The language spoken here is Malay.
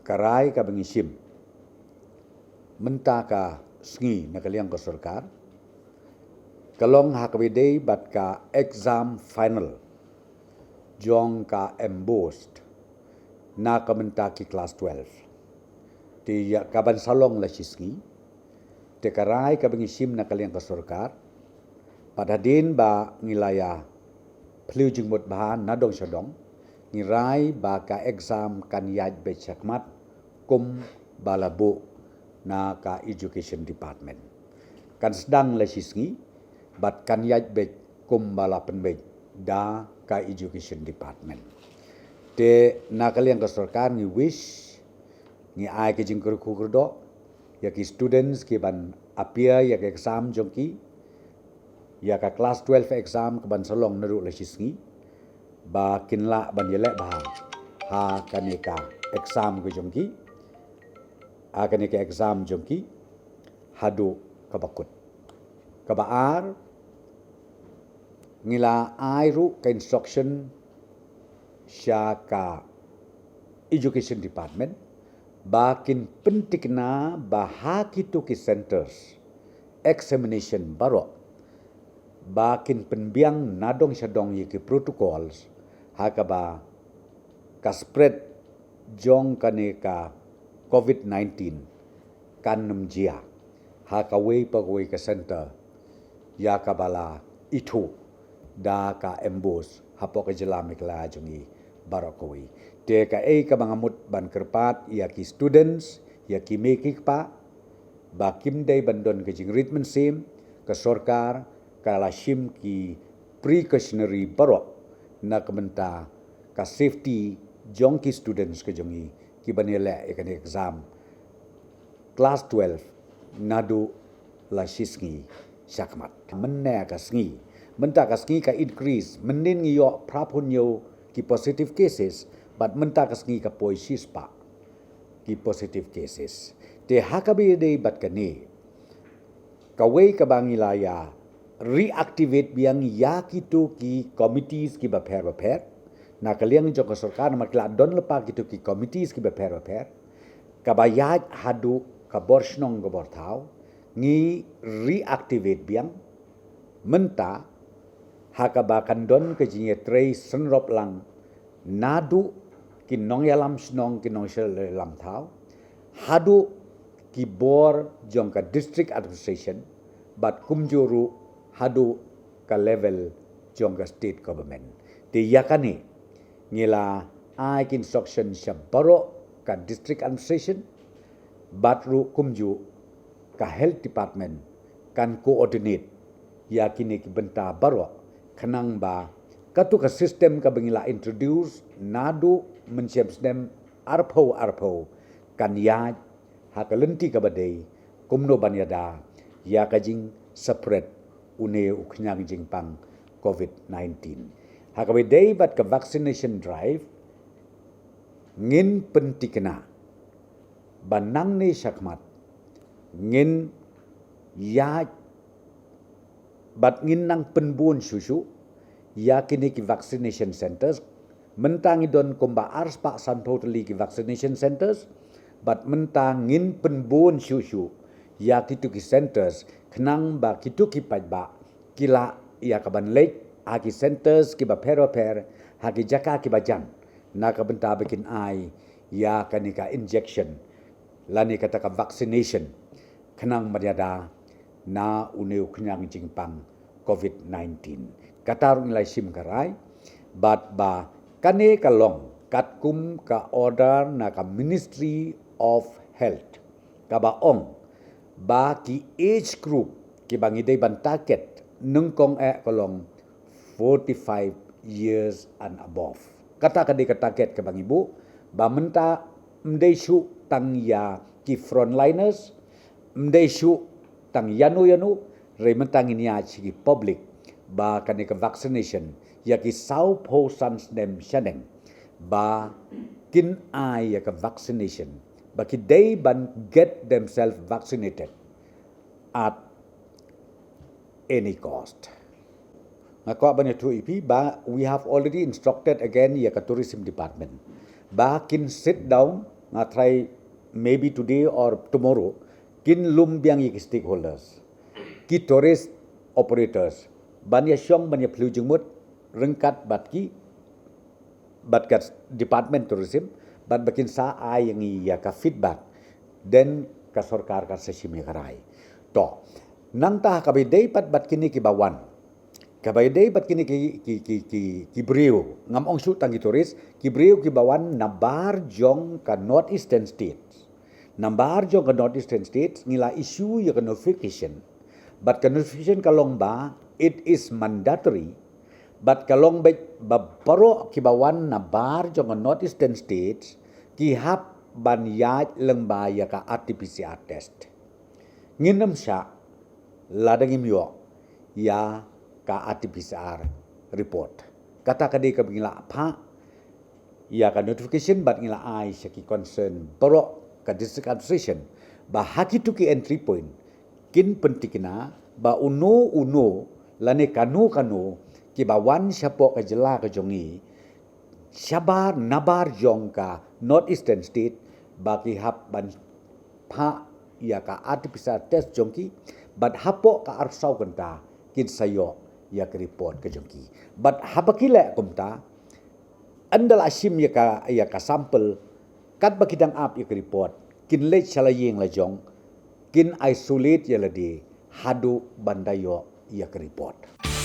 karai ka bengisim menta ka sngi na kaliang ka sarkar kalong hakawidei bat ka exam final jong ka embossed na ka menta ki class 12 ti kaban salong la sisngi te karai ka bengisim na kaliang ka sarkar padadin ba ngilaya Peliu jengmut bahan nadong syadong ngirai ba ka exam kan yaj be chakmat kum balabu na ka education department kan sedang la sisngi bat kan yaj be kum bala penbej da ka education department te na kalian ka sarkar ni wish ni ai ke jing kur do ya ki students ki ban appear ya ke exam jongki ya ka class 12 exam ke ban salong naru la sisngi ba kinla ban yelek ba ha kanika exam ke jongki ha kanika exam jongki hadu kabakut kabaar ngila airu ka instruction syaka education department bakin pentikna bahaki tu ki centers examination barok bakin penbiang nadong syadong yiki protocols hakaba ka spread jong kaneka COVID-19 kan nemjia hakawei pagawei ka center ya kabala itu da ka embos hapok jelam ikla jongi barakoi te ka ka bangamut ban kerpat ya ki students ya ki mekik pa bakim dai bandon ke jing ritmen sim ke sorkar kala shim ki precautionary barok na kementa ka safety jong ki students ke jongi ki banele ikan exam class 12 nadu la sisngi syakmat menna ka sngi menta ka sngi ka increase menin yo prapun yo ki positive cases but menta ka sngi ka poisis pa ki positive cases te hakabi de bat kani kawei ka bangilaya reactivate biang ya kitu ki committees ki baper na kaliang jong sarkar makla don lepa kitu ki committees ki baper kabayat hadu ka borsnong go bortau ngi reactivate biang menta hakabakan don ke jinye trei senrop lang nadu ki nong yalam snong ki nong shel lam thau hadu ki bor jong ka district administration bat kumjuru hadu ka level jong ka state government te yakani ngila ai instruction syabaro ka district administration batru kumju ka health department kan coordinate yakini ki benta baro kenang ba katu ka system ka bengila introduce nadu mencem stem arpo kan ya hakalenti ka badai kumno banyada ya kajing separate une uknyang jingpang COVID-19. Hakawidei bat ka vaccination drive ngin pentikna banang ni syakmat ngin ya bat ngin nang penbun susu ya kini ki vaccination centers mentangi don komba ars pak san totally ki vaccination centers bat mentang ngin penbun susu ya kitu ki centers kenang ba kitu ki pajba kila ya kaban lek aki centers ki ba per haki jaka ki bajan na ka benta bikin ai ya kanika injection lani kata ka vaccination kenang madiada na uneu kenyang jingpang COVID-19 katarung ilai sim karai bat ba kane kalong katkum ka order na ka Ministry of Health ka ba ong ba ki age group ki bangidei ban target nengkong kolong 45 years and above kata ka target ke bang ibu ba menta mdei syu tang ya ki frontliners mdei syu tang yanu re mentang ini ki public ba kani ka vaccination ya ki sau po sans dem shaneng ba kin ai ya ka vaccination but they ban get themselves vaccinated at any cost. Ngako banyak tu ipi ba we have already instructed again ya ka tourism department ba kin sit down nga try maybe today or tomorrow kin lumbiang ki stakeholders ki tourist operators banya syong banya pelu jengmut rengkat batki batkat department tourism bat bakin sa ai yang ya ka feedback then ka sarkar ka sesimi karai to nang ta ka bidai pat bat kini ki bawan ka bidai bat kini ki brio ngam ong su tang ki turis ki brio ki bawan nabar jong ka north eastern states nabar jong ka north eastern states ngila issue ya ka notification but ka notification ka long ba it is mandatory but kalong babaro kibawan na bar jong North Eastern states ki hap ban ya lengba ya ka RT-PCR test. Nginem sya ladangim yo ya ka RT-PCR report. Kata kadi ka bingila apa ya ka notification bat ngila ai sya ki concern baro ka district administration ba haki tu ki entry point kin pentikina ba uno lane kanu ki bawan siapa ka jela ka jongi syabar nabar jong ka North Eastern State bagi hap ban pa ya ka RT-PCR test jongki bat hapo ka arsau kenta kin sayo ya ka report ka jongki bat habakile kumta andal asim ya ka sampel kat bakidang up ya ka report kin le chalayeng la jong kin isolate ya la di hadu bandayo ya ka report.